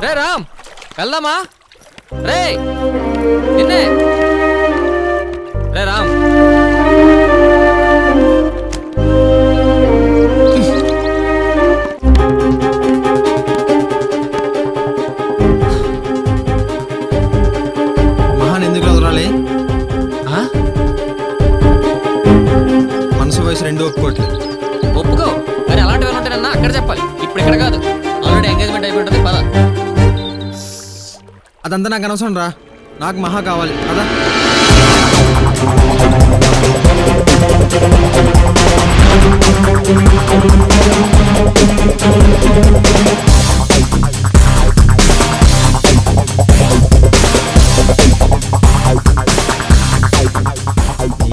రే రామ్ వెళ్దామా రే నిన్నే రే రామ్ మహాన్ ఎందుకు వదలాలి? మనసు వయసు రెండు ఒప్పుకోవట్లేదు. ఒప్పుకో మరి అలాంటివి ఉంటానన్నా అక్కడ చెప్పాలి, ఇప్పుడు ఇక్కడ కాదు. ఆల్రెడీ ఎంగేజ్మెంట్ అయిపోయి ఉంటుంది పద. అదంతా నాకు అనవసరం రా, నాకు మహా కావాలి కదా.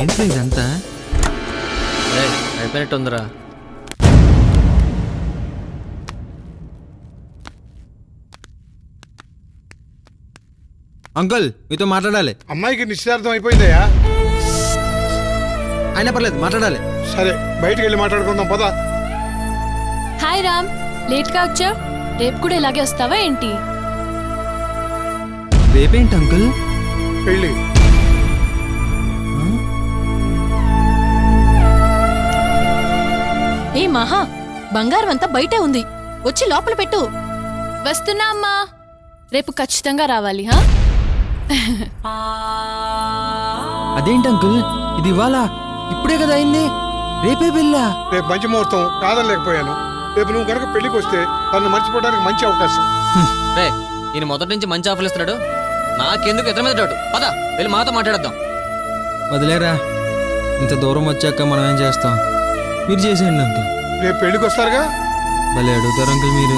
ఏంటి ఇదంతా? అయిపోయినట్టుందిరా. అంకుల్ మీతో మాట్లాడాలి. అమ్మాయికి నిశ్చితార్థం అయిపోయిందయ్యా. అయినా పర్లేదు మాట్లాడాలి. సరే బయటికి వెళ్ళి మాట్లాడుకుందాం పద. హాయ్ రామ్, లేట్ గా వచ్చా? రేపు కూడా ఇలాగే వస్తావా ఏంటి? రేపేంటి అంకుల్? పెళ్ళి. ఏ మహా, బంగారం అంతా బయటే ఉంది, వచ్చి లోపల పెట్టు. వస్తున్నా అమ్మా, రేపు ఖచ్చితంగా రావాలి. అదేంటి అంకుల్ ఇది ఇవాళ ఇప్పుడే కదా అయింది, రేపే పెళ్ళా? రేపు మంచి ముహూర్తం, కాదనలేకపోయాను. రేపు నువ్వు కనుక పెళ్లికి వస్తే తను మర్చిపోవడానికి మంచి అవకాశం. రే ఈయన మొదటి నుంచి మంచి ఆఫర్లు ఇస్తున్నాడు, నాకెందుకు ఇతర మీద డౌట్. పద వెళ్ళి మాతో మాట్లాడద్దాం. వదిలేరా, ఇంత దూరం వచ్చాక మనం ఏం చేస్తాం? మీరు చేసేయండి అంకుల్. రేపు పెళ్లికి వస్తారుగా. భలే అడుగుతారు అంకుల్ మీరు.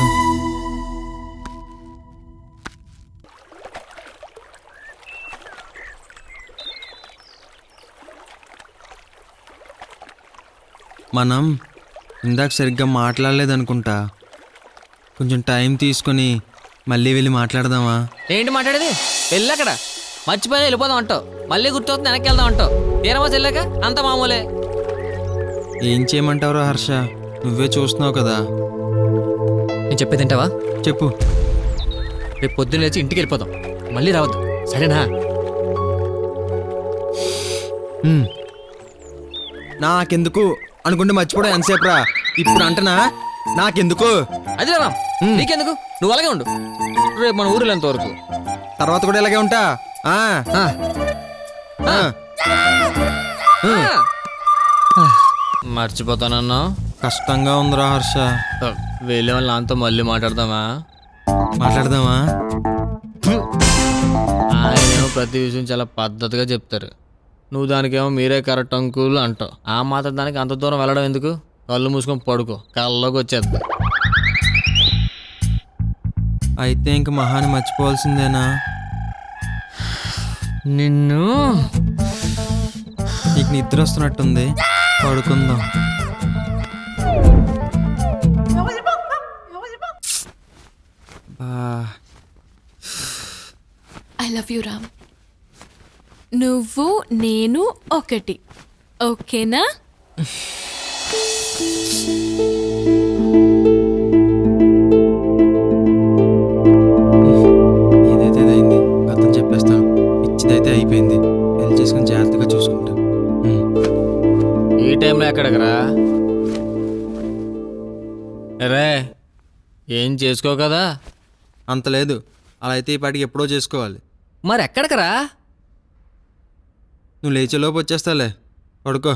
మనం ఇందాక సరిగ్గా మాట్లాడలేదనుకుంటా. కొంచెం టైం తీసుకొని మళ్ళీ వెళ్ళి మాట్లాడదామా? ఏంటి మాట్లాడేది? పెళ్ళి అక్కడ మర్చిపోయి వెళ్ళిపోదాం అంటావు, మళ్ళీ గుర్తొస్తుంది వెనక్కి వెళ్దాం అంటావు. తీరమా చెల్లాక అంత మామూలే. ఏం చేయమంటావురా హర్ష, నువ్వే చూస్తున్నావు కదా. నేను చెప్పేది తింటావా? చెప్పు. రేపు పొద్దున్న లేచి ఇంటికి వెళ్ళిపోదాం, మళ్ళీ రావద్దు, సరేనా? నాకెందుకు అనుకుంటే మర్చిపోవడం ఎంతసేపు రా, ఇప్పుడు అంటనా నాకెందుకు? అది రా నీకెందుకు, నువ్వు అలాగే ఉండు. రేపు మన ఊరిలో ఎంత వరకు తర్వాత కూడా ఇలాగే ఉంటా. మర్చిపోతానన్నా. కష్టంగా ఉందిరా హర్ష. వెళ్ళే వాళ్ళు నాతో మళ్ళీ మాట్లాడదామా? ఆయనేమో ప్రతి విషయం చాలా పద్ధతిగా చెప్తారు, నువ్వు దానికేమో మీరే కరెక్ట్ అంకుల్ అంటావు. ఆ మాత్రం దానికి అంత దూరం వెళ్ళడం ఎందుకు? కళ్ళు మూసుకొని పడుకో, కళ్ళలోకి వచ్చేద్దాం. అయితే ఇంక మహాని మర్చిపోవాల్సిందేనా? నిన్ను నీకు నిద్ర వస్తున్నట్టుంది, పడుకుందాం. I love you Ram. నువ్వు నేను ఒకటి, ఓకేనా? ఏదైతే అయింది, అర్థం చెప్పేస్తాను. ఇచ్చిదైతే అయిపోయింది, పెళ్లి చేసుకుని జాగ్రత్తగా చూసుకుంటా. ఈ టైంలో ఎక్కడికి రా రే? ఏం చేసుకో కదా. అంత లేదు, అలా అయితే ఈ పాటికి ఎప్పుడో చేసుకోవాలి. మరి ఎక్కడికి రా? నువ్వు లేచేలోపు వచ్చేస్తాలే, పడుకో.